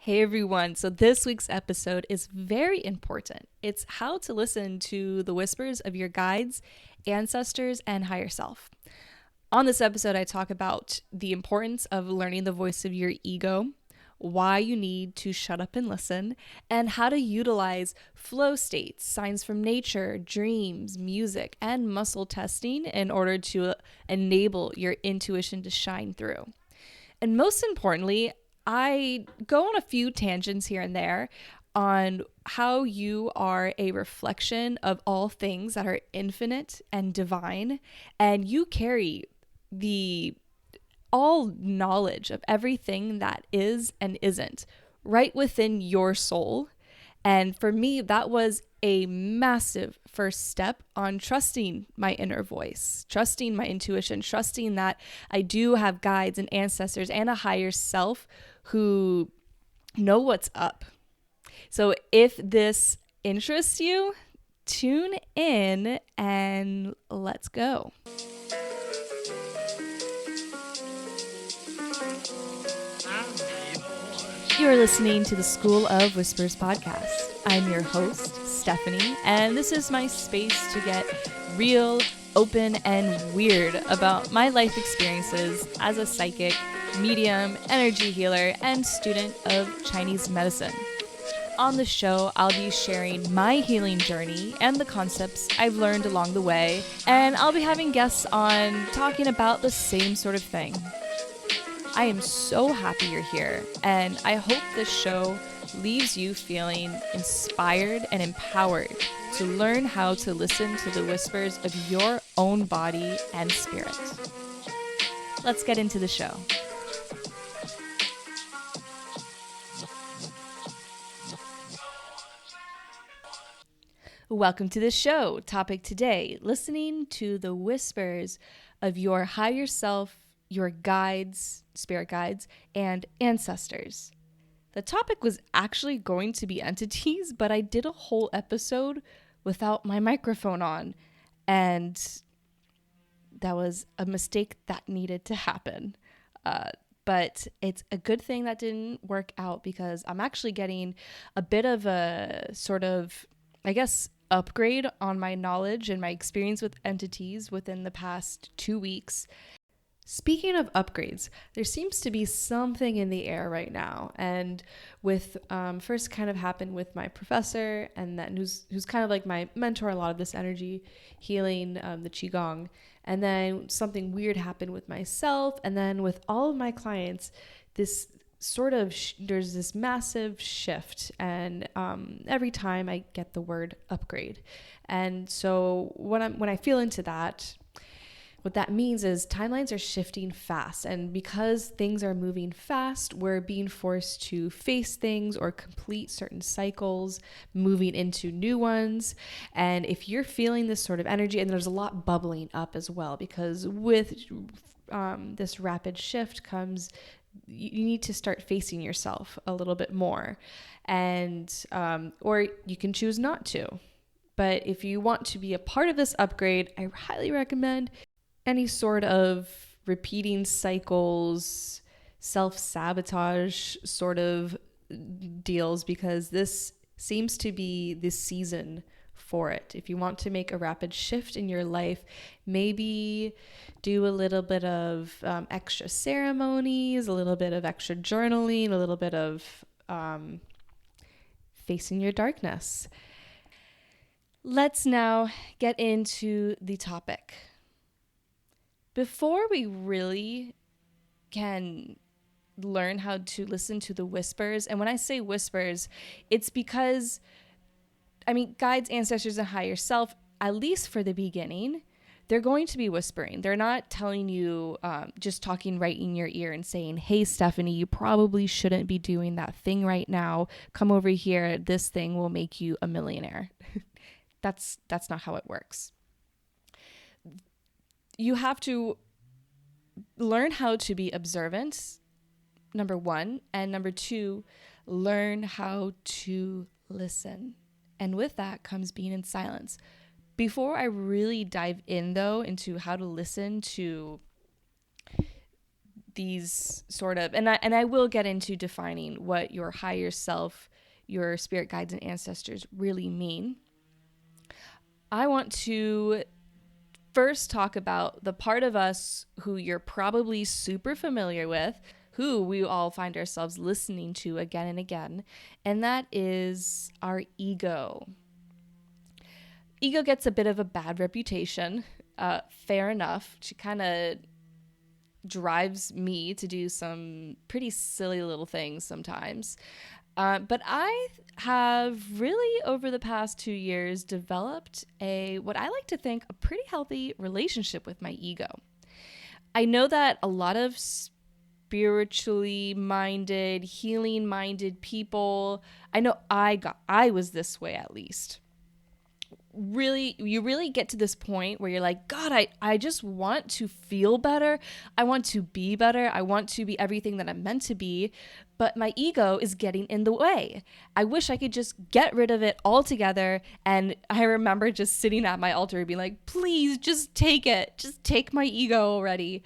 Hey everyone. So this week's episode is very important. It's how to listen to the whispers of your guides, ancestors, and higher self. On this episode, I talk about the importance of learning the voice of your ego, why you need to shut up and listen, and how to utilize flow states, signs from nature, dreams, music, and muscle testing in order to enable your intuition to shine through. And most importantly, I go on a few tangents here and there on how you are a reflection of all things that are infinite and divine, and you carry the all knowledge of everything that is and isn't right within your soul. And for me, that was a massive first step on trusting my inner voice, trusting my intuition, trusting that I do have guides and ancestors and a higher self who know what's up. So if this interests you, tune in and let's go. You are listening to the School of Whispers podcast. I'm your host, Stephanie, and this is my space to get real, open, and weird about my life experiences as a psychic, medium, energy healer, and student of Chinese medicine. On the show, I'll be sharing my healing journey and the concepts I've learned along the way, and I'll be having guests on talking about the same sort of thing. I am so happy you're here, and I hope this show leaves you feeling inspired and empowered to learn how to listen to the whispers of your own body and spirit. Let's get into the show. Welcome to the show. Topic today, listening to the whispers of your higher self, your guides, spirit guides, and ancestors. The topic was actually going to be entities, but I did a whole episode without my microphone on, and that was a mistake that needed to happen. But it's a good thing that didn't work out because I'm actually getting a bit of a sort of, I guess, upgrade on my knowledge and my experience with entities within the past 2 weeks. Speaking of upgrades, there seems to be something in the air right now, and with first kind of happened with my professor, and then who's kind of like my mentor a lot of this energy healing, the qigong, and then something weird happened with myself, and then with all of my clients, this sort of there's this massive shift, and every time I get the word upgrade, and so when I feel into that. What that means is timelines are shifting fast, and because things are moving fast, we're being forced to face things or complete certain cycles, moving into new ones. And if you're feeling this sort of energy, and there's a lot bubbling up as well, because with this rapid shift comes, you need to start facing yourself a little bit more, and or you can choose not to. But if you want to be a part of this upgrade, I highly recommend any sort of repeating cycles, self-sabotage sort of deals, because this seems to be the season for it. If you want to make a rapid shift in your life, maybe do a little bit of extra ceremonies, a little bit of extra journaling, a little bit of facing your darkness. Let's now get into the topic. Before we really can learn how to listen to the whispers, and when I say whispers, it's because, guides, ancestors, and higher self, at least for the beginning, they're going to be whispering. They're not telling you, just talking right in your ear and saying, hey, Stephanie, you probably shouldn't be doing that thing right now. Come over here. This thing will make you a millionaire. That's not how it works. You have to learn how to be observant, number one, and number two, learn how to listen. And with that comes being in silence. Before I really dive in, though, into how to listen to these sort of, and I will get into defining what your higher self, your spirit guides and ancestors really mean. I want to first talk about the part of us who you're probably super familiar with, who we all find ourselves listening to again and again, and that is our ego. Ego gets a bit of a bad reputation, fair enough. She kind of drives me to do some pretty silly little things sometimes. But I have really, over the past 2 years, developed what I like to think, a pretty healthy relationship with my ego. I know that a lot of spiritually minded, healing minded people, I know I was this way at least. Really, you really get to this point where you're like, God, I just want to feel better. I want to be better. I want to be everything that I'm meant to be. But my ego is getting in the way. I wish I could just get rid of it altogether. And I remember just sitting at my altar being like, please just take it. Just take my ego already.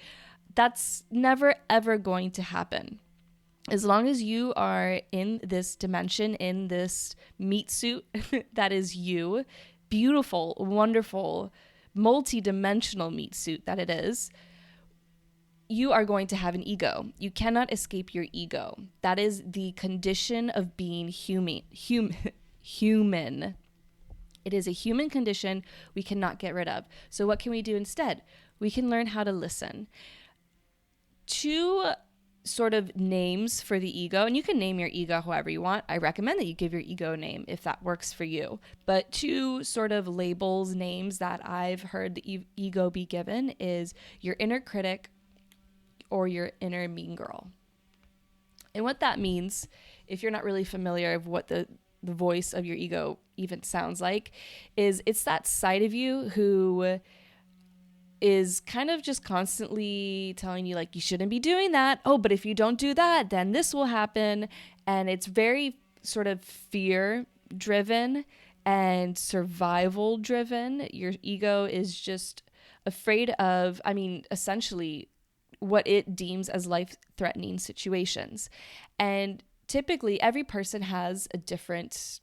That's never, ever going to happen. As long as you are in this dimension, in this meat suit that is you, beautiful, wonderful, multi-dimensional meat suit that it is, you are going to have an ego. You cannot escape your ego. That is the condition of being human. It is a human condition we cannot get rid of. So what can we do instead? We can learn how to listen. Two sort of names for the ego, and you can name your ego however you want. I recommend that you give your ego a name if that works for you. But two sort of labels, names that I've heard the ego be given is your inner critic or your inner mean girl. And what that means, if you're not really familiar with what the voice of your ego even sounds like, is it's that side of you who is kind of just constantly telling you, like, you shouldn't be doing that. Oh, but if you don't do that, then this will happen. And it's very sort of fear driven and survival driven. Your ego is just afraid of, essentially what it deems as life-threatening situations. And typically every person has a different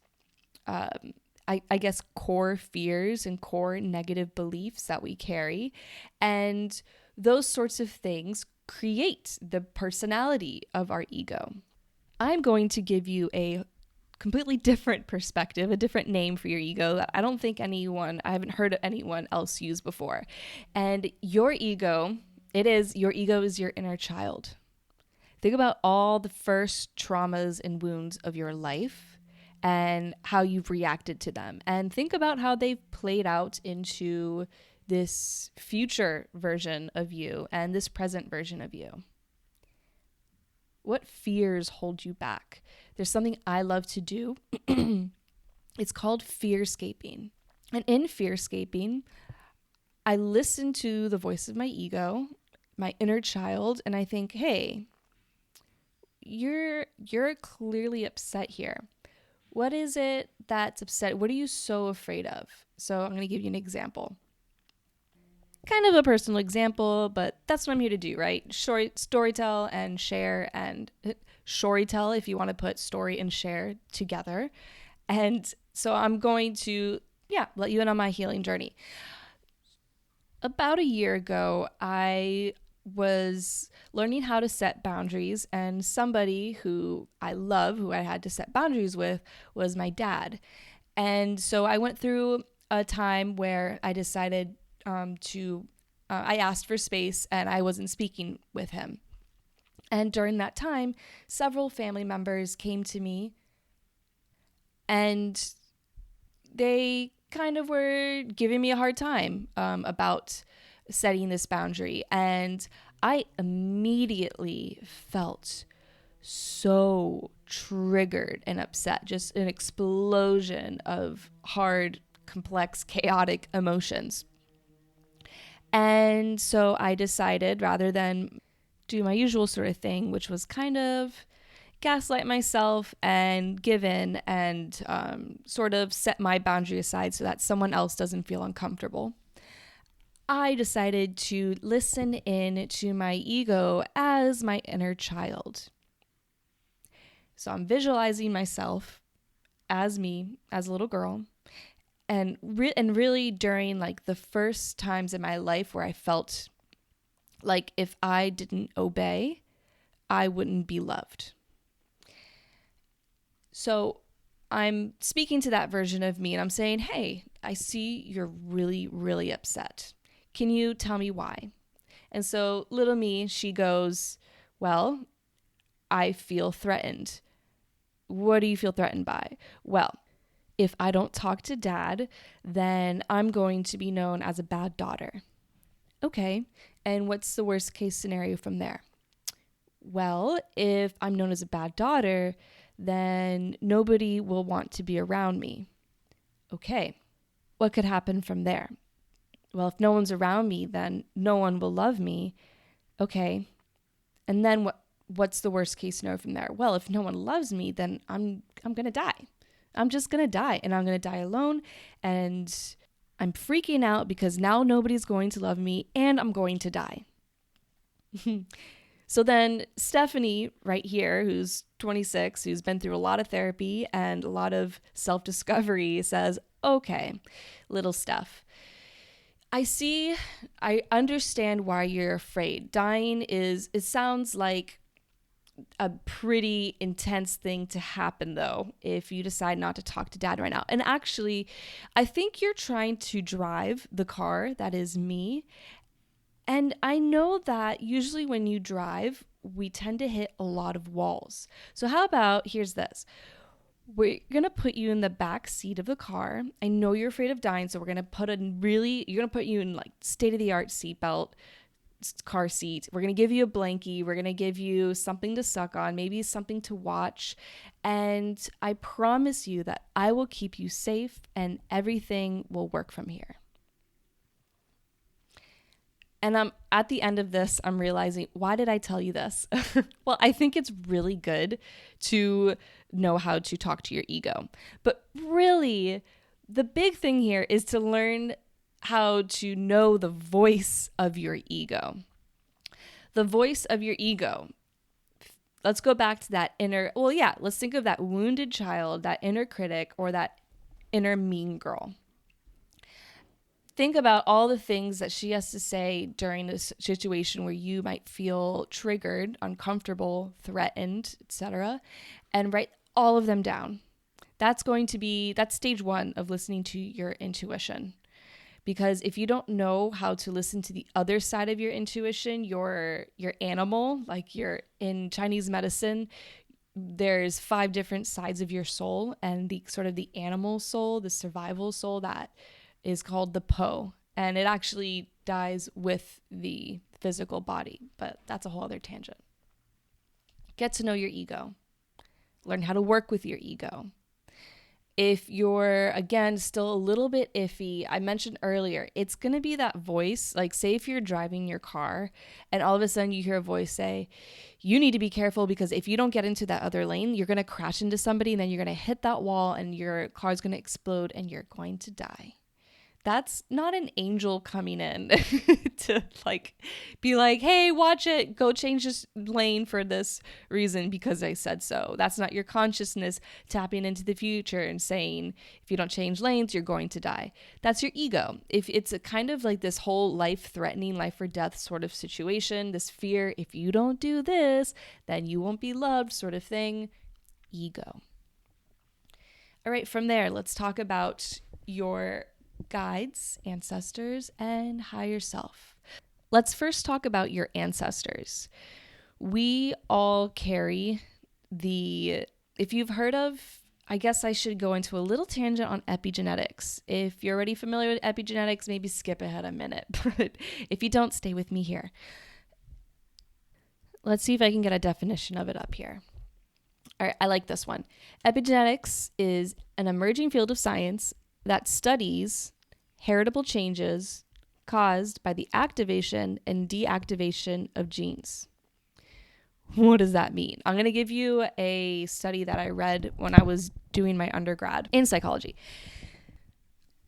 I guess, core fears and core negative beliefs that we carry. And those sorts of things create the personality of our ego. I'm going to give you a completely different perspective, a different name for your ego that I haven't heard anyone else use before. And your ego is your inner child. Think about all the first traumas and wounds of your life and how you've reacted to them. And think about how they've played out into this future version of you and this present version of you. What fears hold you back? There's something I love to do. It's called fearscaping. And in fearscaping, I listen to the voice of my ego, my inner child, and I think, hey, you're clearly upset here. What is it that's upset? What are you so afraid of? So I'm going to give you an example. Kind of a personal example, but that's what I'm here to do, right? Storytell and share, and storytell if you want to put story and share together. And so I'm going to, let you in on my healing journey. About a year ago, I was learning how to set boundaries, and somebody who I love, who I had to set boundaries with, was my dad. And so I went through a time where I decided I asked for space and I wasn't speaking with him. And during that time, several family members came to me and they kind of were giving me a hard time about setting this boundary. And I immediately felt so triggered and upset, just an explosion of hard, complex, chaotic emotions. And so I decided, rather than do my usual sort of thing, which was kind of gaslight myself and give in and sort of set my boundary aside so that someone else doesn't feel uncomfortable, I decided to listen in to my ego as my inner child. So I'm visualizing myself as me, as a little girl. And really during like the first times in my life where I felt like if I didn't obey, I wouldn't be loved. So I'm speaking to that version of me and I'm saying, hey, I see you're really, really upset. Can you tell me why? And so little me, she goes, well, I feel threatened. What do you feel threatened by? Well, if I don't talk to dad, then I'm going to be known as a bad daughter. Okay, and what's the worst case scenario from there? Well, if I'm known as a bad daughter, then nobody will want to be around me. Okay, what could happen from there? Well, if no one's around me, then no one will love me. Okay, and then what's the worst case scenario from there? Well, if no one loves me, then I'm going to die. I'm just going to die, and I'm going to die alone, and I'm freaking out because now nobody's going to love me and I'm going to die. So then Stephanie right here, who's 26, who's been through a lot of therapy and a lot of self-discovery, says, okay, little Steph, I understand why you're afraid. Dying it sounds like a pretty intense thing to happen though if you decide not to talk to dad right now. And actually, I think you're trying to drive the car that is me. And I know that usually when you drive, we tend to hit a lot of walls. So how about, here's this. We're going to put you in the back seat of the car. I know you're afraid of dying, so you're going to put you in like state-of-the-art seatbelt, car seat. We're going to give you a blankie. We're going to give you something to suck on, maybe something to watch. And I promise you that I will keep you safe and everything will work from here. And I'm at the end of this, I'm realizing, why did I tell you this? Well, I think it's really good to know how to talk to your ego. But really, the big thing here is to learn how to know the voice of your ego. The voice of your ego. Let's go back to that let's think of that wounded child, that inner critic, or that inner mean girl. Think about all the things that she has to say during this situation where you might feel triggered, uncomfortable, threatened, etc., and write all of them down. That's stage 1 of listening to your intuition. Because if you don't know how to listen to the other side of your intuition, your animal, like you're in Chinese medicine, there's 5 different sides of your soul, and the sort of the animal soul, the survival soul, that is called the Po, and it actually dies with the physical body, but that's a whole other tangent. Get to know your ego. Learn how to work with your ego. If you're, again, still a little bit iffy, I mentioned earlier, it's going to be that voice. Like, say if you're driving your car and all of a sudden you hear a voice say, you need to be careful because if you don't get into that other lane, you're going to crash into somebody and then you're going to hit that wall and your car's going to explode and you're going to die. That's not an angel coming in to be like, hey, watch it, go change this lane for this reason because I said so. That's not your consciousness tapping into the future and saying, if you don't change lanes, you're going to die. That's your ego. If it's a kind of like this whole life-threatening, life or death sort of situation, this fear, if you don't do this, then you won't be loved sort of thing, ego. All right, from there, let's talk about your guides, ancestors, and higher self. Let's first talk about your ancestors. We all carry if you've heard of, I guess I should go into a little tangent on epigenetics. If you're already familiar with epigenetics, maybe skip ahead a minute, but if you don't, stay with me here. Let's see if I can get a definition of it up here. All right, I like this one. Epigenetics is an emerging field of science that studies heritable changes caused by the activation and deactivation of genes. What does that mean? I'm going to give you a study that I read when I was doing my undergrad in psychology.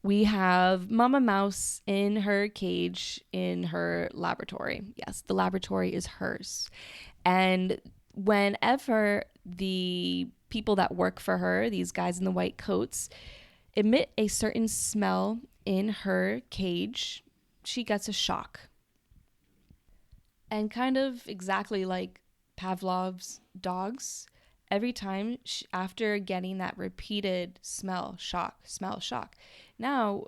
we have Mama Mouse in her cage in her laboratory. Yes, the laboratory is hers. And whenever the people that work for her, these guys in the white coats, emit a certain smell in her cage, she gets a shock. And kind of exactly like Pavlov's dogs, every time after getting that repeated smell, shock, now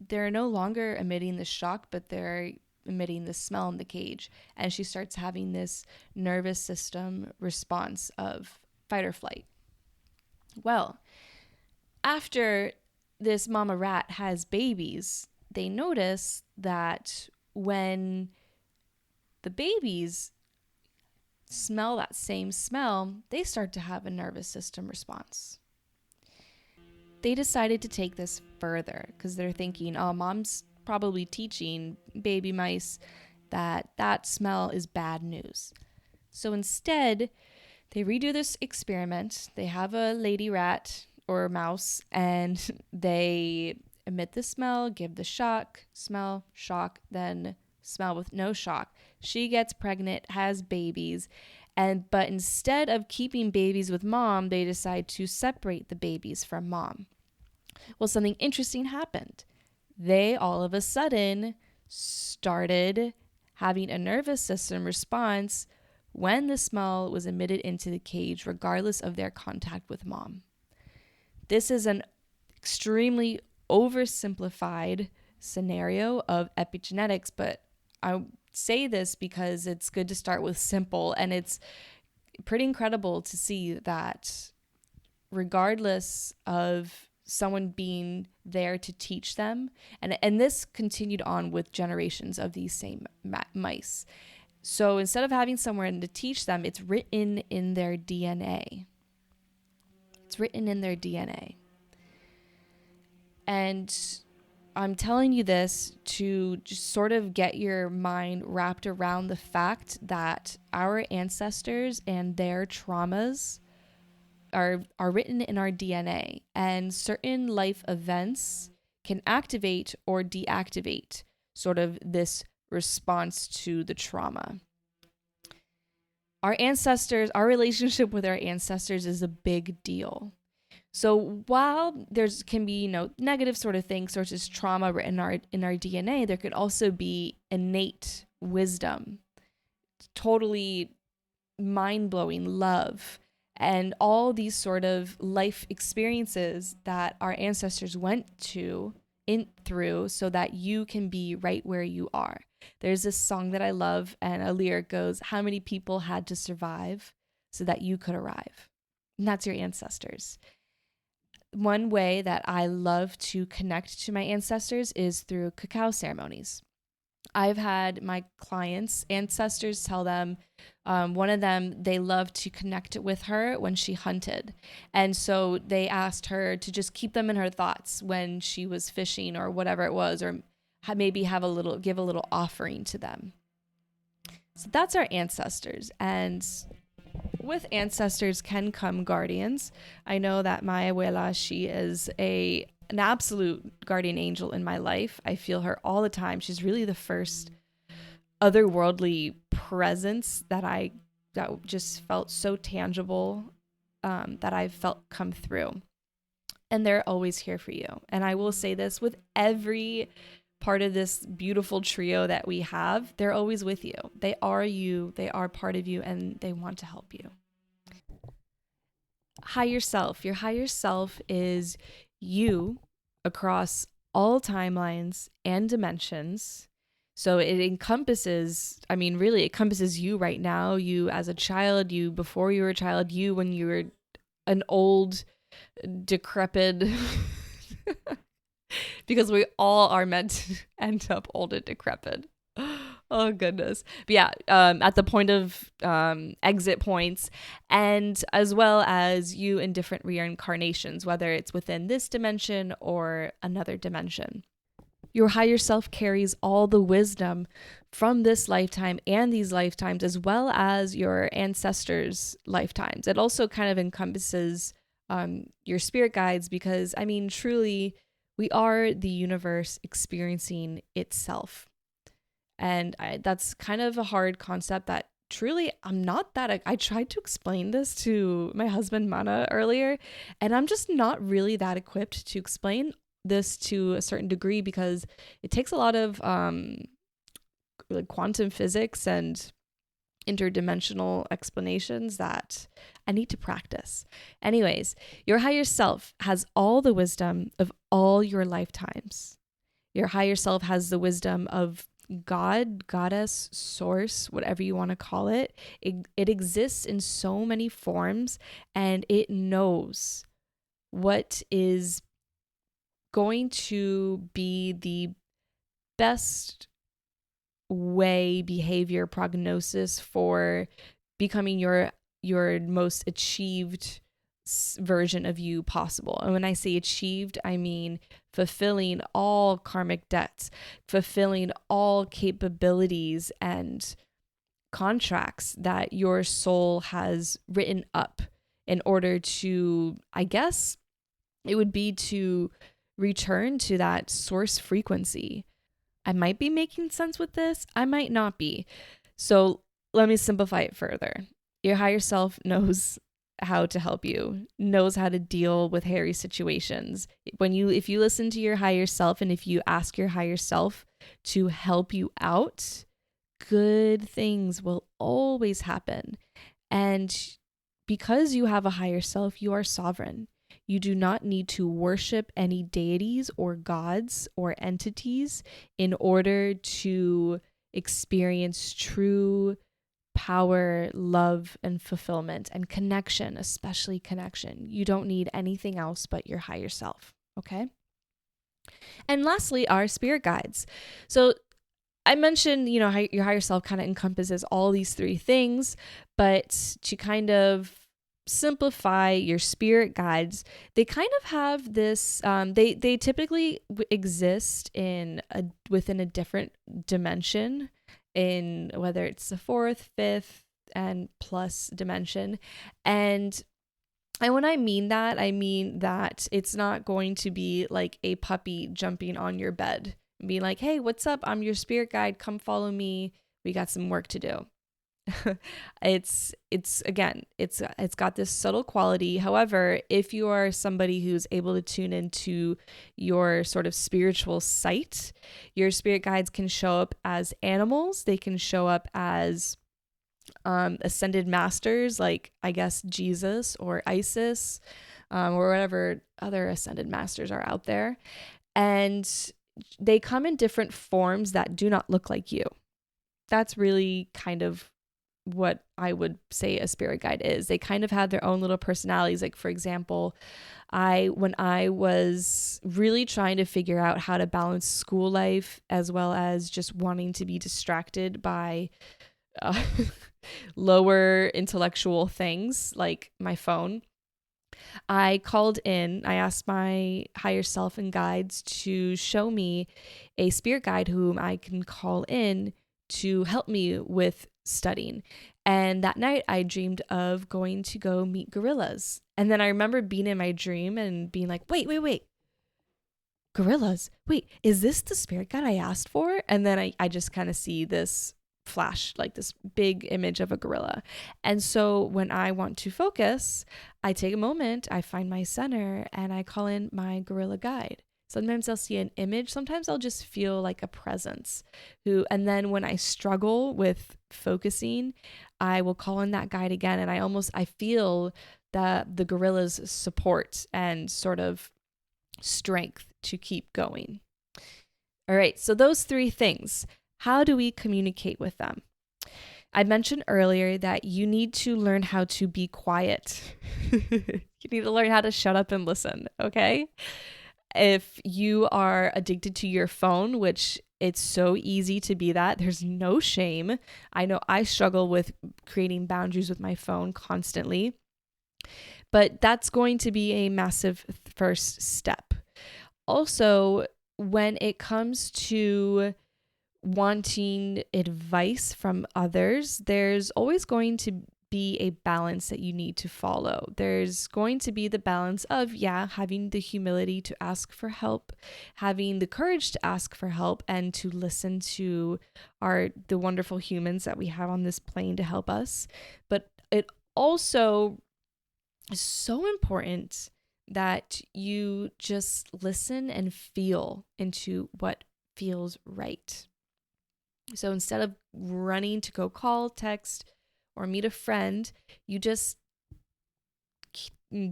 they're no longer emitting the shock, but they're emitting the smell in the cage. And she starts having this nervous system response of fight or flight. Well, after this mama rat has babies, they notice that when the babies smell that same smell, they start to have a nervous system response. They decided to take this further because they're thinking, oh, mom's probably teaching baby mice that that smell is bad news. So instead, they redo this experiment. They have a lady rat or mouse, and they emit the smell, give the shock, smell, shock, then smell with no shock. She gets pregnant, has babies, but instead of keeping babies with mom, they decide to separate the babies from mom. Well, something interesting happened. They all of a sudden started having a nervous system response when the smell was emitted into the cage, regardless of their contact with mom. This is an extremely oversimplified scenario of epigenetics, but I say this because it's good to start with simple, and it's pretty incredible to see that regardless of someone being there to teach them, and this continued on with generations of these same mice. So instead of having someone to teach them, it's written in their DNA. It's written in their DNA. And I'm telling you this to just sort of get your mind wrapped around the fact that our ancestors and their traumas are written in our DNA, and certain life events can activate or deactivate sort of this response to the trauma. Our relationship with our ancestors is a big deal. So while there's can be, negative sort of things such as trauma written in our DNA, there could also be innate wisdom, totally mind-blowing love, and all these sort of life experiences that our ancestors went through so that you can be right where you are. There's this song that I love, and a lyric goes, how many people had to survive so that you could arrive? And that's your ancestors. One way that I love to connect to my ancestors is through cacao ceremonies. I've had my clients' ancestors tell them, one of them, they loved to connect with her when she hunted. And so they asked her to just keep them in her thoughts when she was fishing or whatever it was, or maybe give a little offering to them. So that's our ancestors. And with ancestors can come guardians. I know that my abuela, she is an absolute guardian angel in my life. I feel her all the time. She's really the first otherworldly presence that just felt so tangible, that I've felt come through. And they're always here for you. And I will say this with every part of this beautiful trio that we have, they're always with you. They are you, they are part of you, and they want to help you. Higher self. Your higher self is you across all timelines and dimensions. So it encompasses you right now, you as a child, you before you were a child, you when you were an old, decrepit, because we all are meant to end up old and decrepit. Oh, goodness. But yeah, at the point of exit points, and as well as you in different reincarnations, whether it's within this dimension or another dimension. Your higher self carries all the wisdom from this lifetime and these lifetimes, as well as your ancestors' lifetimes. It also kind of encompasses your spirit guides, because, truly, We are the universe experiencing itself. And that's kind of a hard concept that truly I'm not that. I tried to explain this to my husband, Mana, earlier, and I'm just not really that equipped to explain this to a certain degree because it takes a lot of like quantum physics and interdimensional explanations that I need to practice. Anyways, your higher self has all the wisdom of all your lifetimes. Your higher self has the wisdom of God, goddess, source, whatever you want to call it. It exists in so many forms, and it knows what is going to be the best way, behavior, prognosis for becoming your most achieved version of you possible. And when I say achieved, I mean fulfilling all karmic debts, fulfilling all capabilities and contracts that your soul has written up in order to, I guess it would be to return to that source frequency. I might be making sense with this. I might not be. So let me simplify it further. Your higher self knows how to help you, knows how to deal with hairy situations. If you listen to your higher self and if you ask your higher self to help you out, good things will always happen. And because you have a higher self, you are sovereign. You do not need to worship any deities or gods or entities in order to experience true power, love, and fulfillment and connection, especially connection. You don't need anything else but your higher self, okay? And lastly, our spirit guides. So I mentioned, your higher self kind of encompasses all these three things, but to kind of simplify your spirit guides, they kind of have this, they typically exist within a different dimension, in whether it's the fourth, fifth, and plus dimension. And when I mean that it's not going to be like a puppy jumping on your bed and being like, hey, what's up? I'm your spirit guide. Come follow me. We got some work to do. It's got this subtle quality. However, if you are somebody who's able to tune into your sort of spiritual sight, your spirit guides can show up as animals. They can show up as ascended masters, like I guess Jesus or Isis, or whatever other ascended masters are out there. And they come in different forms that do not look like you. That's really kind of what I would say a spirit guide is. They kind of have their own little personalities. Like, for example, when I was really trying to figure out how to balance school life as well as just wanting to be distracted by lower intellectual things like my phone, I asked my higher self and guides to show me a spirit guide whom I can call in to help me with studying. And that night I dreamed of going to go meet gorillas. And then I remember being in my dream and being like, wait, gorillas. Wait, is this the spirit guide I asked for? And then I just kind of see this flash, like this big image of a gorilla. And so when I want to focus, I take a moment, I find my center, and I call in my gorilla guide. Sometimes I'll see an image. Sometimes I'll just feel like a presence and then when I struggle with focusing, I will call in that guide again. And I feel the gorilla's support and sort of strength to keep going. All right. So those three things, how do we communicate with them? I mentioned earlier that you need to learn how to be quiet. You need to learn how to shut up and listen. Okay. If you are addicted to your phone, which it's so easy to be that, there's no shame. I know I struggle with creating boundaries with my phone constantly, but that's going to be a massive first step. Also, when it comes to wanting advice from others, there's always going to be a balance that you need to follow. There's going to be the balance of, having the humility to ask for help, having the courage to ask for help, and to listen to the wonderful humans that we have on this plane to help us. But it also is so important that you just listen and feel into what feels right. So instead of running to go call, text, or meet a friend, you just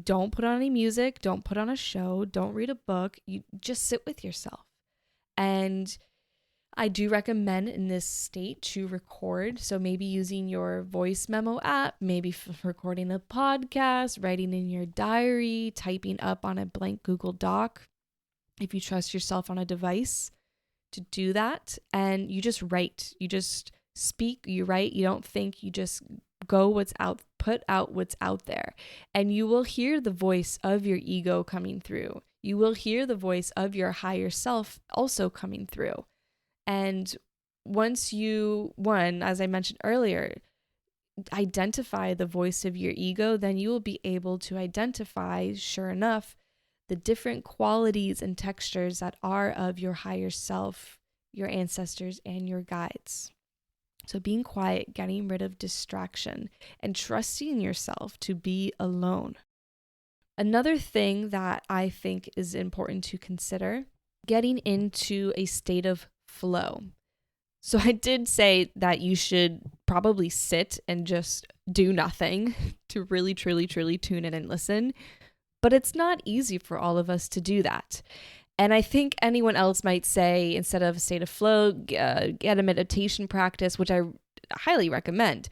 don't put on any music, don't put on a show, don't read a book. You just sit with yourself. And I do recommend in this state to record. So maybe using your voice memo app, maybe recording a podcast, writing in your diary, typing up on a blank Google Doc, if you trust yourself on a device to do that. And you just write, you just speak, you write, you don't think, you just go put out what's out there. And you will hear the voice of your ego coming through. You will hear the voice of your higher self also coming through. And once as I mentioned earlier, identify the voice of your ego, then you will be able to identify, sure enough, the different qualities and textures that are of your higher self, your ancestors, and your guides. So being quiet, getting rid of distraction, and trusting yourself to be alone. Another thing that I think is important to consider, getting into a state of flow. So I did say that you should probably sit and just do nothing to really, truly, truly tune in and listen. But it's not easy for all of us to do that. And I think anyone else might say, instead of a state of flow, get a meditation practice, which I highly recommend.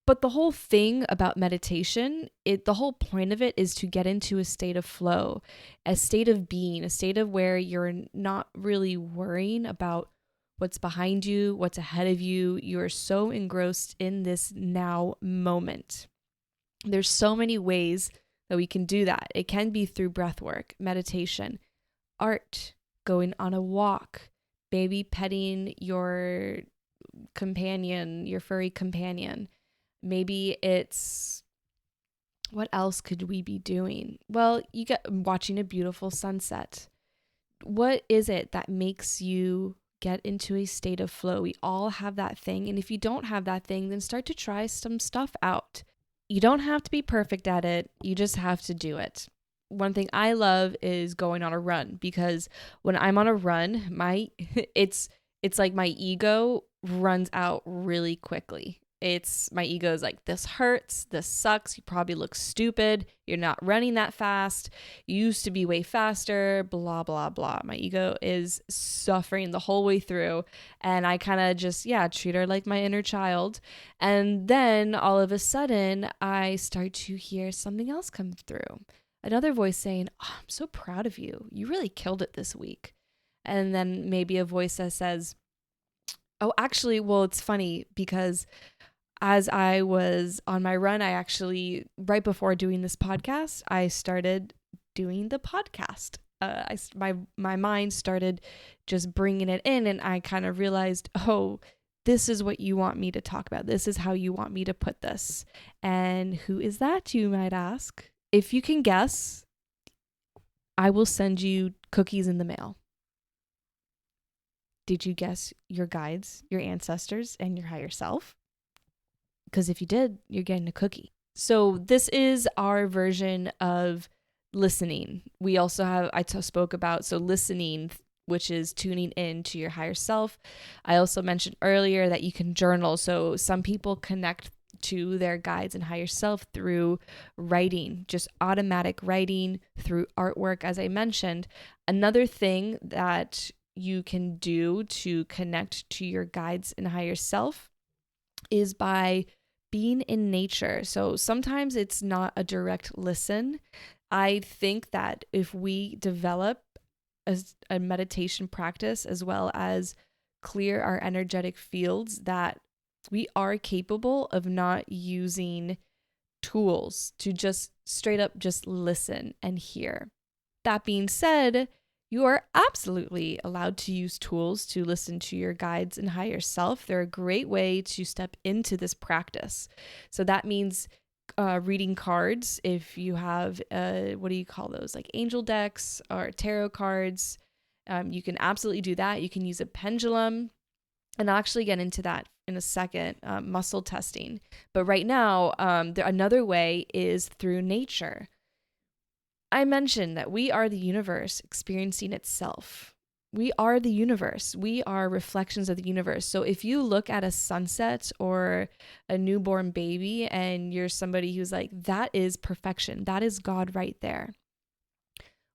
But the whole thing about meditation, the whole point of it is to get into a state of flow, a state of being, a state of where you're not really worrying about what's behind you, what's ahead of you. You're so engrossed in this now moment. There's so many ways that we can do that. It can be through breath work, meditation, art, going on a walk, maybe petting your companion, your furry companion. Maybe it's, what else could we be doing? Well, you get watching a beautiful sunset. What is it that makes you get into a state of flow? We all have that thing. And if you don't have that thing, then start to try some stuff out. You don't have to be perfect at it. You just have to do it. One thing I love is going on a run, because when I'm on a run, it's like my ego runs out really quickly. My ego is like, this hurts, this sucks, you probably look stupid, you're not running that fast, you used to be way faster, blah, blah, blah. My ego is suffering the whole way through, and I kind of just, treat her like my inner child. And then all of a sudden, I start to hear something else come through. Another voice saying, "Oh, I'm so proud of you. You really killed it this week." And then maybe a voice that says, "Oh, actually, well, it's funny because as I was on my run, I actually, right before doing this podcast, I started doing the podcast. My mind started just bringing it in, and I kind of realized, oh, this is what you want me to talk about. This is how you want me to put this." And who is that, you might ask? If you can guess, I will send you cookies in the mail. Did you guess your guides, your ancestors, and your higher self? Because if you did, you're getting a cookie. So this is our version of listening. We also have, spoke about, so listening, which is tuning in to your higher self. I also mentioned earlier that you can journal. So some people connect to their guides and higher self through writing, just automatic writing, through artwork, as I mentioned. Another thing that you can do to connect to your guides and higher self is by being in nature. So sometimes it's not a direct listen. I think that if we develop a meditation practice as well as clear our energetic fields, that we are capable of not using tools to just straight up just listen and hear. That being said, You are absolutely allowed to use tools to listen to your guides and higher self. They're a great way to step into this practice. So that means reading cards. If you have, what do you call those? Like angel decks or tarot cards. You can absolutely do that. You can use a pendulum. And I'll actually get into that in a second, muscle testing. But right now, another way is through nature. I mentioned that we are the universe experiencing itself. We are the universe. We are reflections of the universe. So if you look at a sunset or a newborn baby and you're somebody who's like, that is perfection, that is God right there.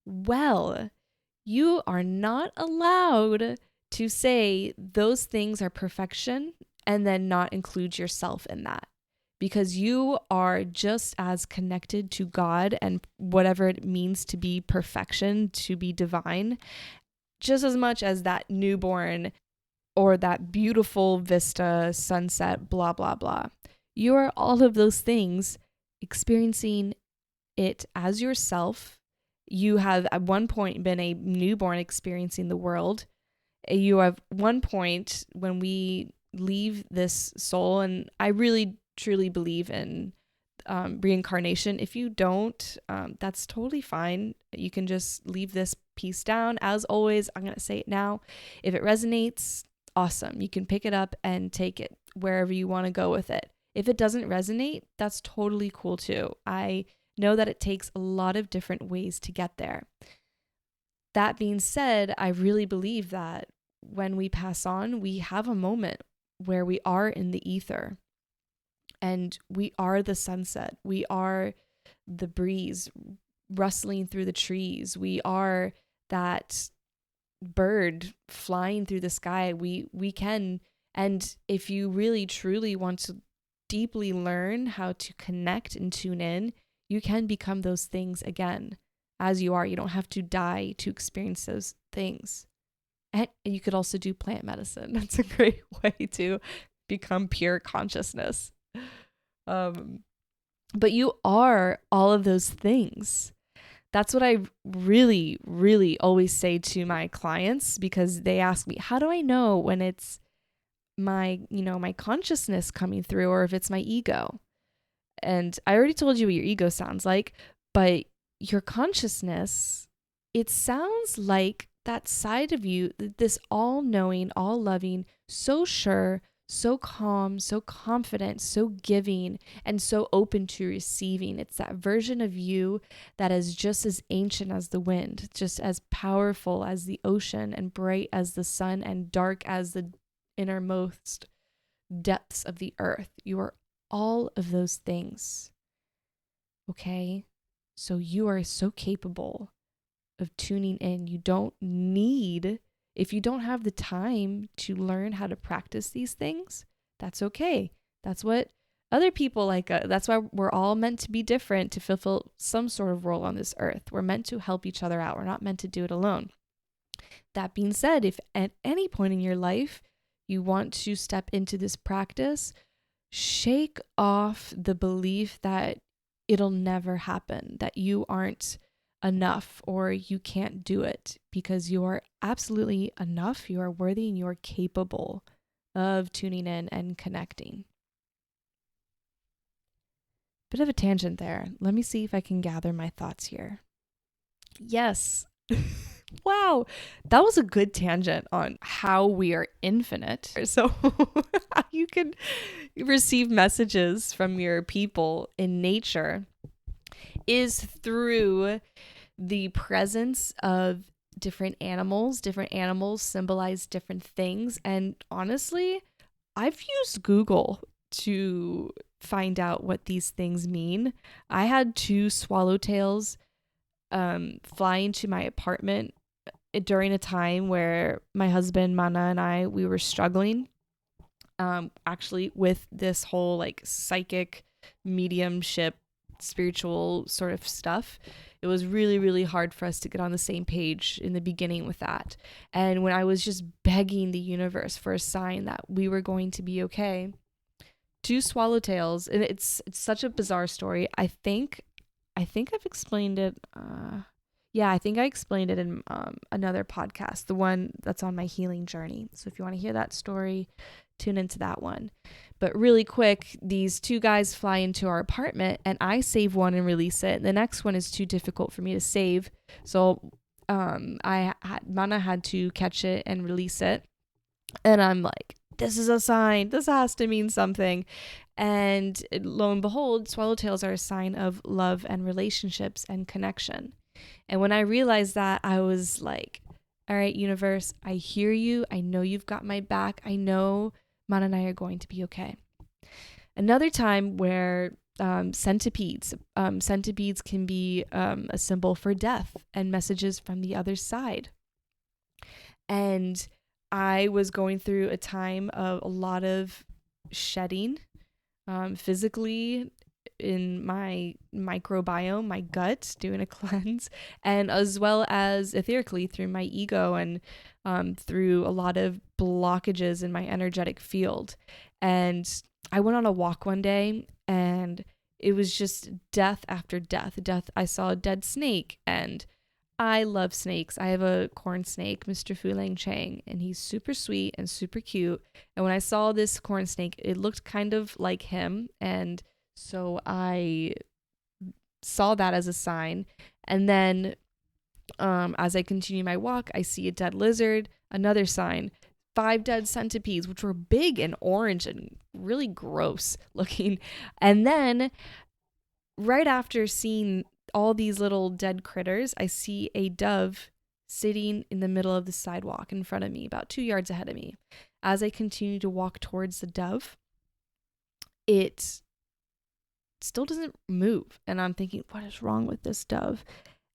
Well, you are not allowed to say those things are perfection and then not include yourself in that, because you are just as connected to God and whatever it means to be perfection, to be divine, just as much as that newborn or that beautiful vista, sunset, blah, blah, blah. You are all of those things experiencing it as yourself. You have at one point been a newborn experiencing the world. You have one point when we leave this soul, and I really truly believe in reincarnation. If you don't, that's totally fine. You can just leave this piece down. As always, I'm going to say it now. If it resonates, awesome. You can pick it up and take it wherever you want to go with it. If it doesn't resonate, that's totally cool too. I know that it takes a lot of different ways to get there. That being said, I really believe that when we pass on, we have a moment where we are in the ether and we are the sunset. We are the breeze rustling through the trees. We are that bird flying through the sky. We can, and if you really truly want to deeply learn how to connect and tune in, you can become those things again as you are. You don't have to die to experience those things. And you could also do plant medicine. That's a great way to become pure consciousness. But you are all of those things. That's what I really, really always say to my clients, because they ask me, how do I know when it's my consciousness coming through or if it's my ego? And I already told you what your ego sounds like, but your consciousness, it sounds like that side of you, this all-knowing, all-loving, so sure, so calm, so confident, so giving, and so open to receiving. It's that version of you that is just as ancient as the wind, just as powerful as the ocean, and bright as the sun, and dark as the innermost depths of the earth. You are all of those things. Okay? So you are so capable of tuning in. You don't need, if you don't have the time to learn how to practice these things, that's okay. That's what other people like. That's why we're all meant to be different, to fulfill some sort of role on this earth. We're meant to help each other out. We're not meant to do it alone. That being said, if at any point in your life you want to step into this practice, shake off the belief that it'll never happen, that you aren't enough or you can't do it, because you are absolutely enough. You are worthy and you are capable of tuning in and connecting. Bit of a tangent there. Let me see if I can gather my thoughts here. Yes. Wow, that was a good tangent on how we are infinite. So you can receive messages from your people in nature is through the presence of different animals. Different animals symbolize different things. And honestly, I've used Google to find out what these things mean. I had 2 swallowtails fly into my apartment during a time where my husband Mana and we were struggling actually with this whole like psychic mediumship spiritual sort of stuff. It was really, really hard for us to get on the same page in the beginning with that. And when I was just begging the universe for a sign that we were going to be okay, 2 swallowtails, and it's such a bizarre story. I think I've explained it. Yeah, I think I explained it in another podcast, the one that's on my healing journey. So if you want to hear that story, tune into that one. But really quick, these two guys fly into our apartment and I save one and release it. The next one is too difficult for me to save. So Mana had to catch it and release it. And I'm like, this is a sign. This has to mean something. And lo and behold, swallowtails are a sign of love and relationships and connection. And when I realized that, I was like, all right, universe, I hear you. I know you've got my back. I know Mana and I are going to be okay. Another time where centipedes can be a symbol for death and messages from the other side. And I was going through a time of a lot of shedding, physically in my microbiome, my gut, doing a cleanse, and as well as etherically through my ego and through a lot of blockages in my energetic field. And I went on a walk one day and it was just death after death. I saw a dead snake, and I love snakes. I have a corn snake, Mr. Fulang Chang, and he's super sweet and super cute. And when I saw this corn snake, it looked kind of like him. And so I saw that as a sign. And then as I continue my walk, I see a dead lizard, another sign, 5 dead centipedes, which were big and orange and really gross looking. And then right after seeing all these little dead critters, I see a dove sitting in the middle of the sidewalk in front of me, about 2 yards ahead of me. As I continue to walk towards the dove, it still doesn't move. And I'm thinking, what is wrong with this dove?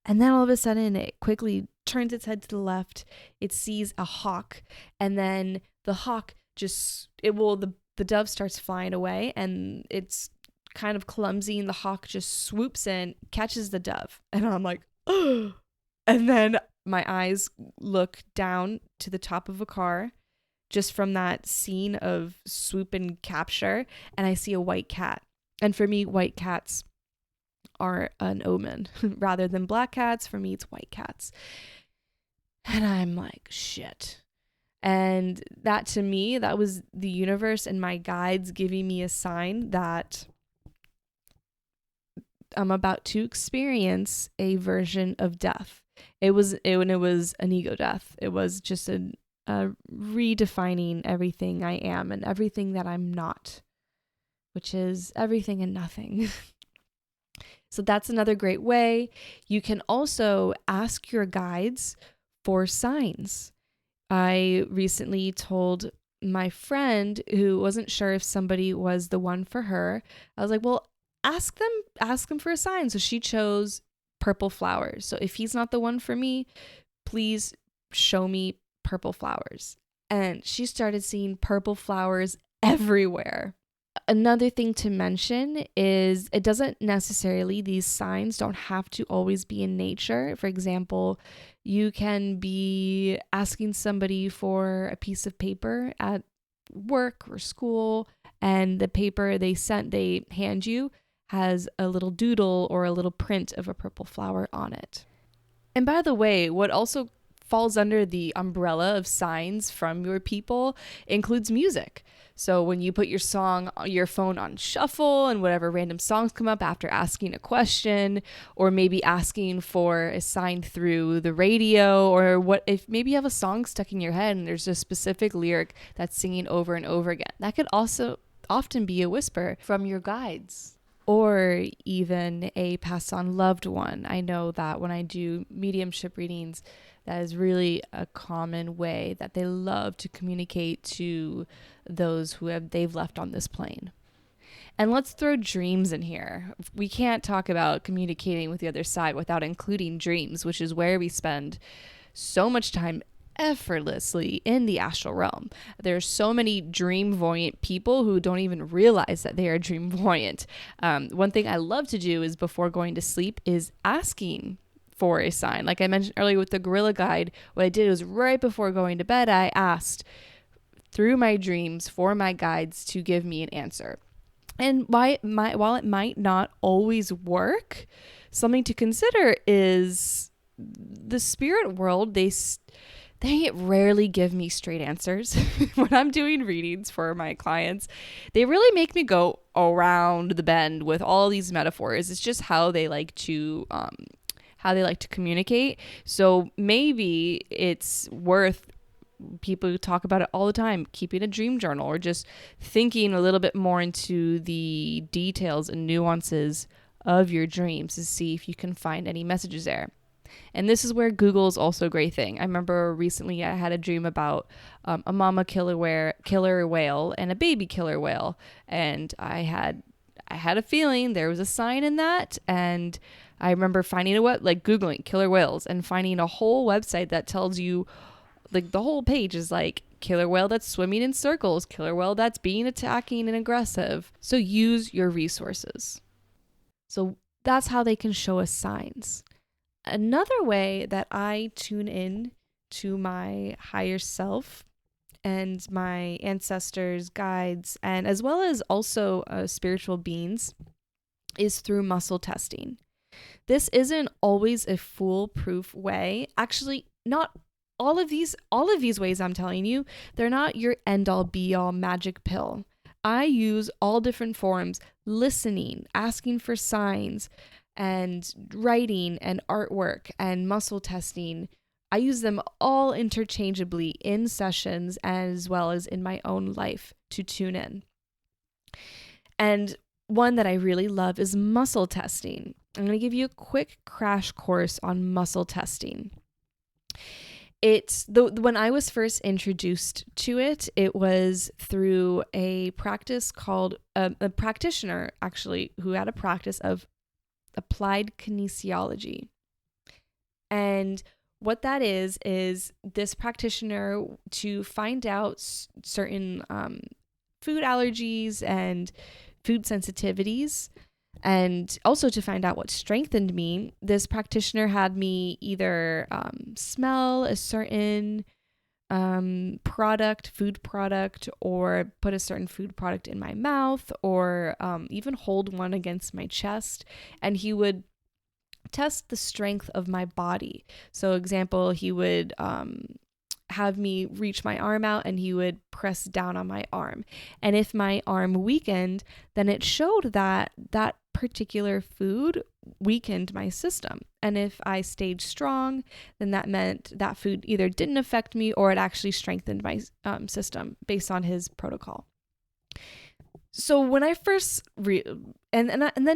And then all of a sudden, it quickly turns its head to the left. It sees a hawk. And then the hawk the dove starts flying away, and it's kind of clumsy, and the hawk just swoops in, catches the dove. And I'm like, oh. And then my eyes look down to the top of a car just from that scene of swoop and capture, and I see a white cat. And for me, white cats are an omen. Rather than black cats, for me, it's white cats. And I'm like, shit. And that, to me, that was the universe and my guides giving me a sign that I'm about to experience a version of death. It was an ego death. It was just a redefining everything I am and everything that I'm not, which is everything and nothing. So that's another great way. You can also ask your guides for signs. I recently told my friend who wasn't sure if somebody was the one for her. I was like, well, ask them for a sign. So she chose purple flowers. So if he's not the one for me, please show me purple flowers. And she started seeing purple flowers everywhere. Another thing to mention is it doesn't necessarily, these signs don't have to always be in nature. For example, you can be asking somebody for a piece of paper at work or school, and the paper they hand you has a little doodle or a little print of a purple flower on it. And by the way, what also falls under the umbrella of signs from your people includes music. So when you put your phone on shuffle and whatever random songs come up after asking a question, or maybe asking for a sign through the radio, or what if maybe you have a song stuck in your head and there's a specific lyric that's singing over and over again. That could also often be a whisper from your guides. Or even a passed on loved one. I know that when I do mediumship readings, that is really a common way that they love to communicate to those they've left on this plane. And let's throw dreams in here. We can't talk about communicating with the other side without including dreams, which is where we spend so much time effortlessly in the astral realm. There's so many dream voyant people who don't even realize that they are dream voyant. One thing I love to do is before going to sleep is asking for a sign. Like I mentioned earlier with the gorilla guide, what I did was right before going to bed, I asked through my dreams for my guides to give me an answer. And while it might not always work, something to consider is the spirit world, they rarely give me straight answers. When I'm doing readings for my clients, they really make me go around the bend with all these metaphors. It's just how they like to communicate. So maybe it's worth, people talk about it all the time, keeping a dream journal or just thinking a little bit more into the details and nuances of your dreams to see if you can find any messages there. And this is where Google is also a great thing. I remember recently I had a dream about a mama killer whale and a baby killer whale. And I had a feeling there was a sign in that. And I remember finding Googling killer whales and finding a whole website that tells you, like, the whole page is like killer whale that's swimming in circles, killer whale that's being attacking and aggressive. So use your resources. So that's how they can show us signs. Another way that I tune in to my higher self and my ancestors, guides, and as well as also spiritual beings is through muscle testing. This isn't always a foolproof way. Actually, not all of these ways I'm telling you, they're not your end all be all magic pill. I use all different forms, listening, asking for signs, and writing and artwork and muscle testing. I use them all interchangeably in sessions as well as in my own life to tune in. And one that I really love is muscle testing. I'm going to give you a quick crash course on muscle testing. When I was first introduced to it, it was through a practice called a practitioner actually who had a practice of applied kinesiology. And what that is this practitioner, to find out certain food allergies and food sensitivities, and also to find out what strengthened me, this practitioner had me either smell a certain food product, or put a certain food product in my mouth, or even hold one against my chest, and he would test the strength of my body. So example, he would have me reach my arm out and he would press down on my arm. And if my arm weakened, then it showed that that particular food weakened my system. And if I stayed strong, then that meant that food either didn't affect me or it actually strengthened my system based on his protocol. So when I first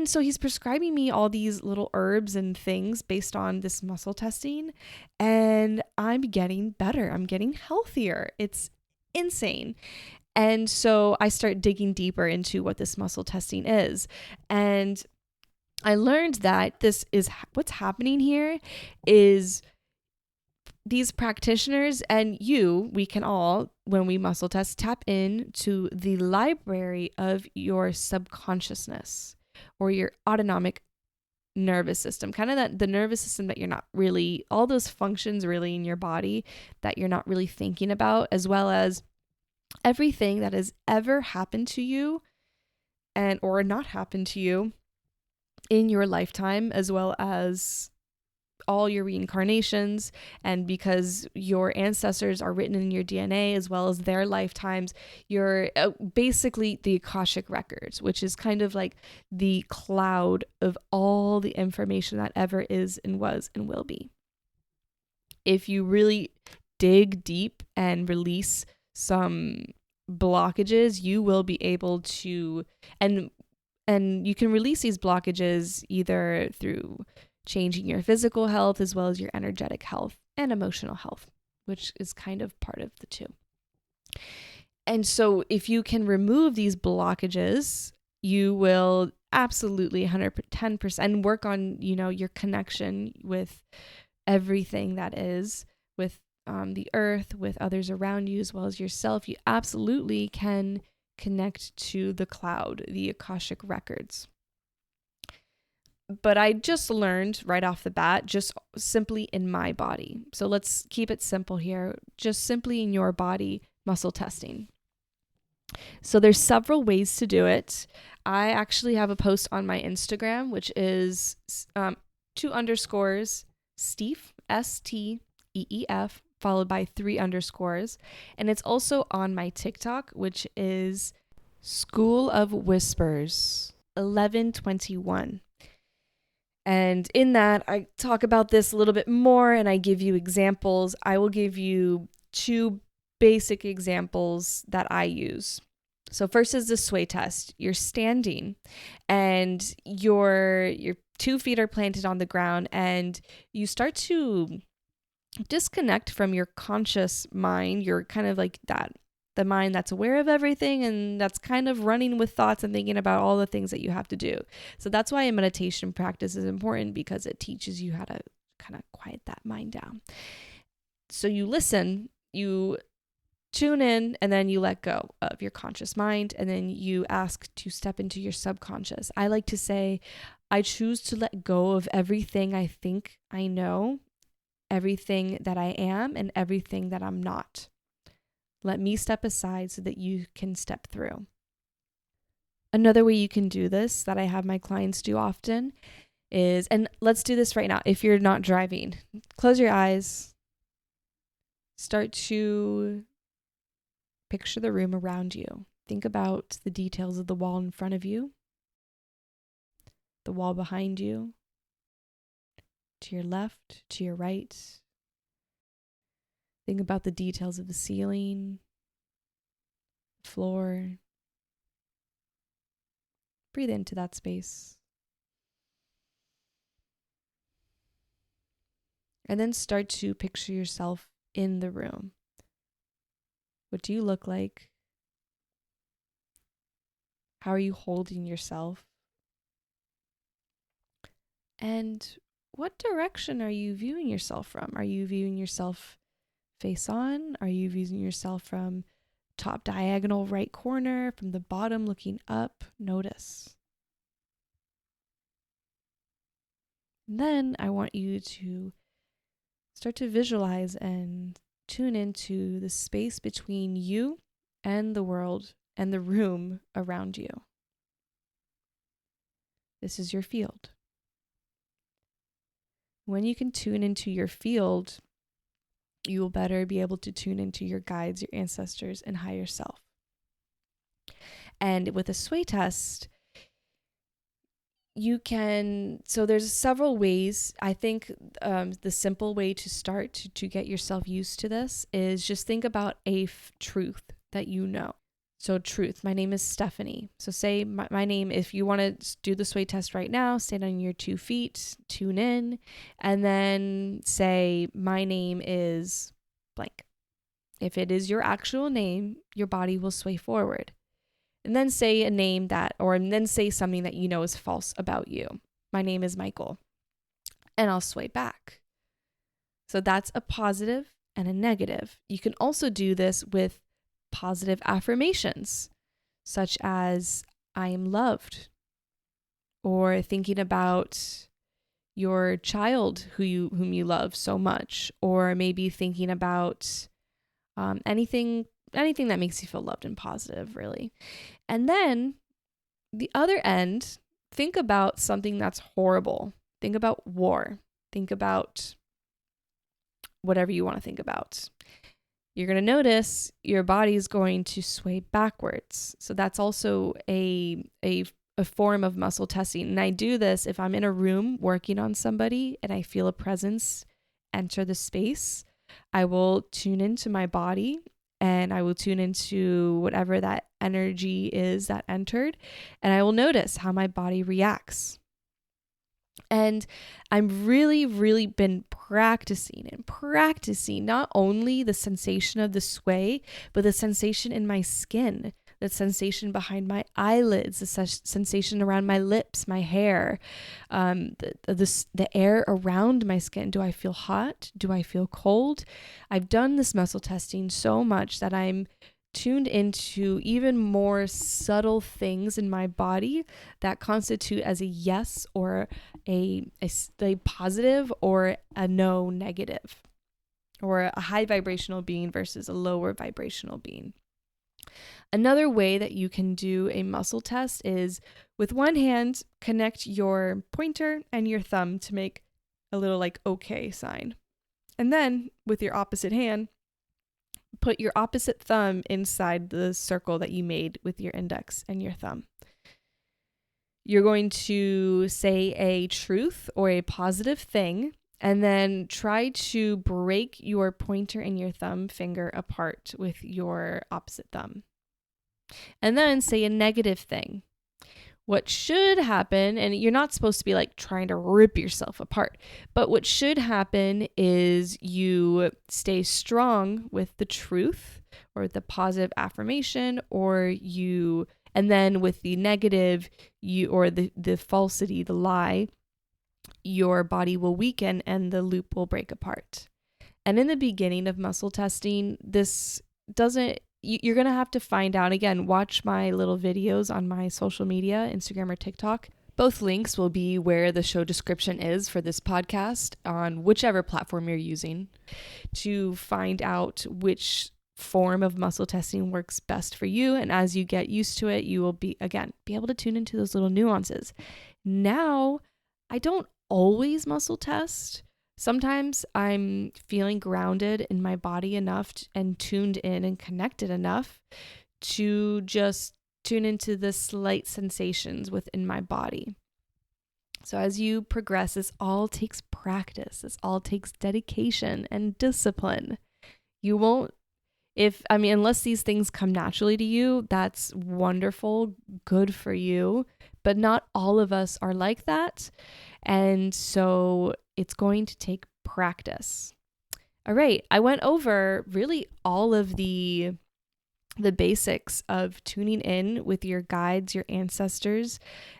so he's prescribing me all these little herbs and things based on this muscle testing, and I'm getting better. I'm getting healthier. It's insane. And so I start digging deeper into what this muscle testing is. And I learned that this is what's happening here is these practitioners and we can all, when we muscle test, tap into the library of your subconsciousness or your autonomic nervous system, kind of that the nervous system that you're not really, all those functions really in your body that you're not really thinking about, as well as everything that has ever happened to you and or not happened to you in your lifetime, as well as all your reincarnations. And because your ancestors are written in your DNA as well as their lifetimes, you're basically the Akashic records, which is kind of like the cloud of all the information that ever is and was and will be. If you really dig deep and release some blockages, you will be able to, and you can release these blockages either through changing your physical health as well as your energetic health and emotional health, which is kind of part of the two. And so if you can remove these blockages, you will absolutely 110% work on, your connection with everything that is, with the earth, with others around you, as well as yourself. You absolutely can connect to the cloud, the Akashic records. But I just learned right off the bat, just simply in my body. So let's keep it simple here. Just simply in your body, muscle testing. So there's several ways to do it. I actually have a post on my Instagram, which is 2_, Steef, STEEF, followed by 3 underscores. And it's also on my TikTok, which is School of Whispers 1121. And in that, I talk about this a little bit more and I give you examples. I will give you 2 basic examples that I use. So first is the sway test. You're standing and your 2 feet are planted on the ground and you start to disconnect from your conscious mind. You're kind of like that, the mind that's aware of everything and that's kind of running with thoughts and thinking about all the things that you have to do. So that's why a meditation practice is important, because it teaches you how to kind of quiet that mind down. So you listen, you tune in, and then you let go of your conscious mind, and then you ask to step into your subconscious. I like to say, I choose to let go of everything I think I know, everything that I am, and everything that I'm not. Let me step aside so that you can step through. Another way you can do this that I have my clients do often is, and let's do this right now. If you're not driving, close your eyes, start to picture the room around you. Think about the details of the wall in front of you, the wall behind you, to your left, to your right. Think about the details of the ceiling, floor. Breathe into that space. And then start to picture yourself in the room. What do you look like? How are you holding yourself? And what direction are you viewing yourself from? Are you viewing yourself face on? Are you viewing yourself from top diagonal right corner, from the bottom looking up? Notice. Then I want you to start to visualize and tune into the space between you and the world and the room around you. This is your field. When you can tune into your field, you will better be able to tune into your guides, your ancestors, and higher self. And with a sway test, you can, so there's several ways. I think the simple way to start to get yourself used to this is just think about a truth that you know. So truth, my name is Stephanie. So say my name, if you want to do the sway test right now, stand on your 2 feet, tune in, and then say, my name is blank. If it is your actual name, your body will sway forward. And then say a name that, or then say something that you know is false about you. My name is Michael. And I'll sway back. So that's a positive and a negative. You can also do this with positive affirmations, such as I am loved, or thinking about your child whom you love so much, or maybe thinking about anything that makes you feel loved and positive, really. And then the other end, think about something that's horrible. Think about war. Think about whatever you want to think about. You're going to notice your body is going to sway backwards. So that's also a form of muscle testing. And I do this if I'm in a room working on somebody and I feel a presence enter the space. I will tune into my body and I will tune into whatever that energy is that entered. And I will notice how my body reacts. And I'm really been practicing not only the sensation of the sway, but the sensation in my skin, the sensation behind my eyelids, the sensation around my lips, my hair, the air around my skin. Do I feel hot? Do I feel cold? I've done this muscle testing so much that I'm tuned into even more subtle things in my body that constitute as a yes or a positive or a no negative, or a high vibrational being versus a lower vibrational being. Another way that you can do a muscle test is with one hand, connect your pointer and your thumb to make a little like okay sign. And then with your opposite hand, put your opposite thumb inside the circle that you made with your index and your thumb. You're going to say a truth or a positive thing, and then try to break your pointer and your thumb finger apart with your opposite thumb. And then say a negative thing. What should happen, and you're not supposed to be like trying to rip yourself apart, but what should happen is you stay strong with the truth or the positive affirmation, and then with the negative, or the falsity, the lie, your body will weaken and the loop will break apart. And in the beginning of muscle testing, you're going to have to find out. Again, watch my little videos on my social media, Instagram or TikTok. Both links will be where the show description is for this podcast on whichever platform you're using, to find out which form of muscle testing works best for you. And as you get used to it, you will be able to tune into those little nuances. Now, I don't always muscle test. Sometimes I'm feeling grounded in my body enough and tuned in and connected enough to just tune into the slight sensations within my body. So as you progress, this all takes practice. This all takes dedication and discipline. You won't, unless these things come naturally to you, that's wonderful, good for you. But not all of us are like that. And so it's going to take practice. All right. I went over really all of the basics of tuning in with your guides, your ancestors,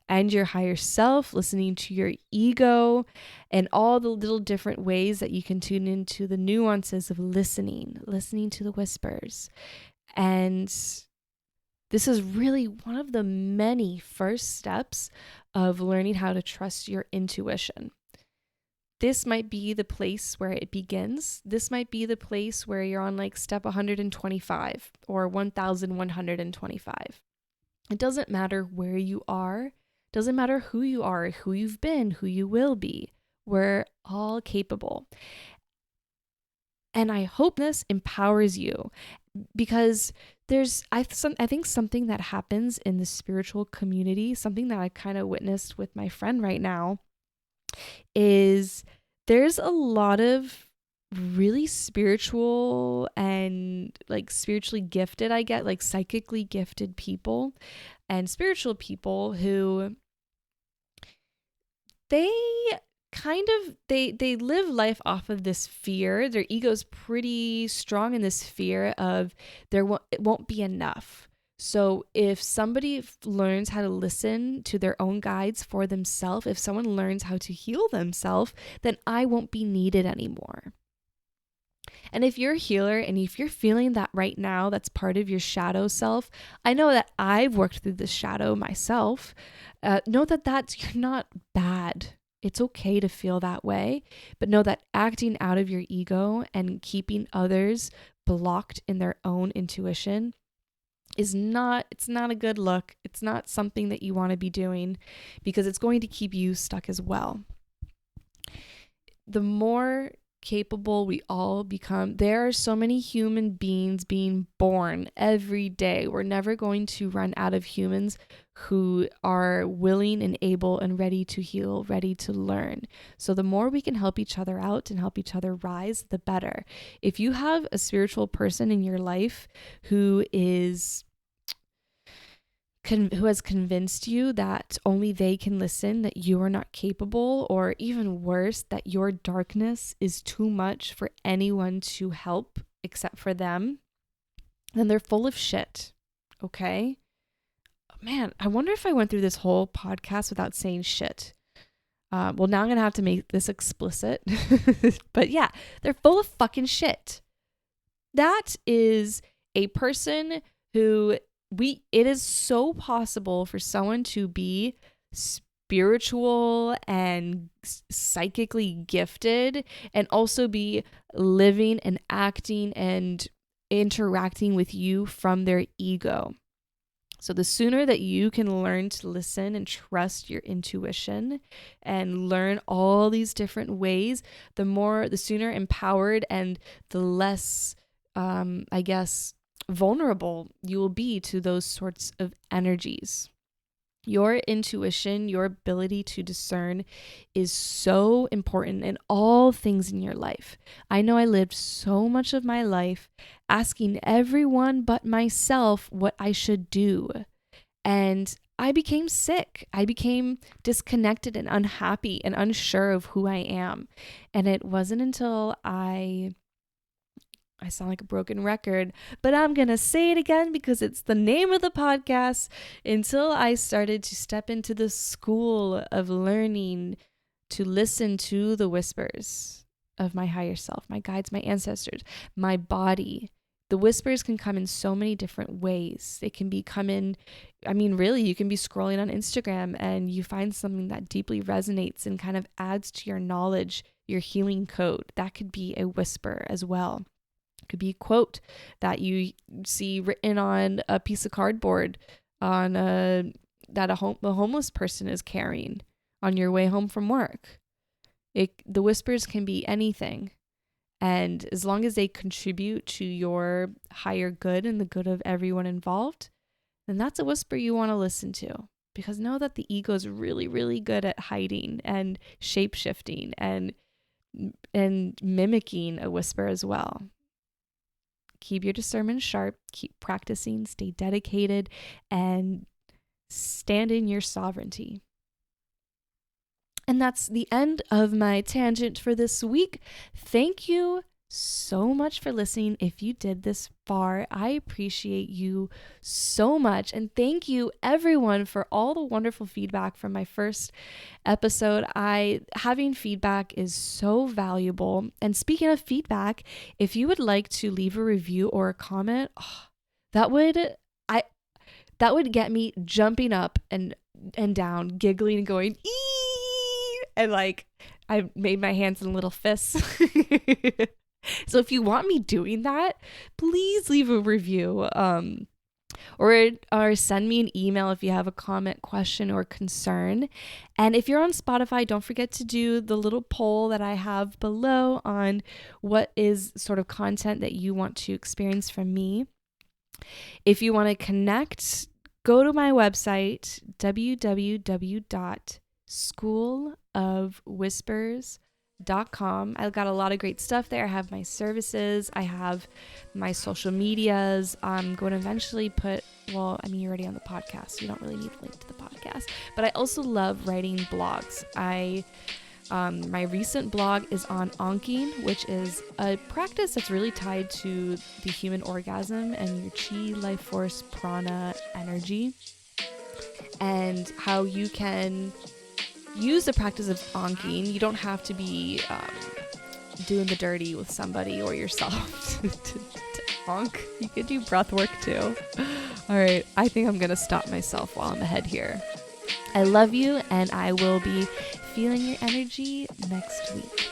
and your higher self, listening to your ego, and all the little different ways that you can tune into the nuances of listening to the whispers. And this is really one of the many first steps of learning how to trust your intuition. This might be the place where it begins. This might be the place where you're on like step 125 or 1125. It doesn't matter where you are. It doesn't matter who you are, who you've been, who you will be. We're all capable. And I hope this empowers you, because I think something that happens in the spiritual community, something that I kind of witnessed with my friend right now, is there's a lot of really spiritual and like spiritually gifted, like psychically gifted people and spiritual people who they live life off of this fear. Their ego's pretty strong in this fear of it won't be enough. So if somebody learns how to listen to their own guides for themselves, if someone learns how to heal themselves, then I won't be needed anymore. And if you're a healer and if you're feeling that right now, that's part of your shadow self. I know that I've worked through this shadow myself. Know that you're not bad. It's okay to feel that way, but know that acting out of your ego and keeping others blocked in their own intuition it's not a good look. It's not something that you want to be doing, because it's going to keep you stuck as well. The more capable we all become, there are so many human beings being born every day. We're never going to run out of humans who are willing and able and ready to heal, ready to learn. So the more we can help each other out and help each other rise, the better. If you have a spiritual person in your life who has convinced you that only they can listen, that you are not capable, or even worse, that your darkness is too much for anyone to help except for them, then they're full of shit. Okay? Man, I wonder if I went through this whole podcast without saying shit. Well, now I'm going to have to make this explicit. But yeah, they're full of fucking shit. That is a person who it is so possible for someone to be spiritual and psychically gifted and also be living and acting and interacting with you from their ego. So the sooner that you can learn to listen and trust your intuition and learn all these different ways, the sooner empowered and the less, I guess, vulnerable you will be to those sorts of energies. Your intuition, your ability to discern is so important in all things in your life. I know I lived so much of my life asking everyone but myself what I should do. And I became sick. I became disconnected and unhappy and unsure of who I am. And it wasn't until I sound like a broken record, but I'm going to say it again because it's the name of the podcast. Until I started to step into the school of learning to listen to the whispers of my higher self, my guides, my ancestors, my body. The whispers can come in so many different ways. They can be really, you can be scrolling on Instagram and you find something that deeply resonates and kind of adds to your knowledge, your healing code. That could be a whisper as well. Could be a quote that you see written on a piece of cardboard that a homeless person is carrying on your way home from work. The whispers can be anything. And as long as they contribute to your higher good and the good of everyone involved, then that's a whisper you want to listen to. Because know that the ego is really, really good at hiding and shape-shifting and mimicking a whisper as well. Keep your discernment sharp, keep practicing, stay dedicated, and stand in your sovereignty. And that's the end of my tangent for this week. Thank you so much for listening. If you did this far, I appreciate you so much. And thank you everyone for all the wonderful feedback from my first episode. Having feedback is so valuable. And speaking of feedback, if you would like to leave a review or a comment, that would get me jumping up and down, giggling and going, "Ee!" And like I made my hands in little fists. So if you want me doing that, please leave a review or send me an email if you have a comment, question, or concern. And if you're on Spotify, don't forget to do the little poll that I have below on what is sort of content that you want to experience from me. If you want to connect, go to my website, www.schoolofwhispers.com. I've got a lot of great stuff there. I have my services. I have my social medias. I'm going to eventually you're already on the podcast, so you don't really need a link to the podcast. But I also love writing blogs. My recent blog is on Ankin, which is a practice that's really tied to the human orgasm and your chi, life force, prana, energy, and how you can use the practice of Ankin. You don't have to be doing the dirty with somebody or yourself to Ank. You could do breath work too. All right, I think I'm going to stop myself while I'm ahead here. I love you, and I will be feeling your energy next week.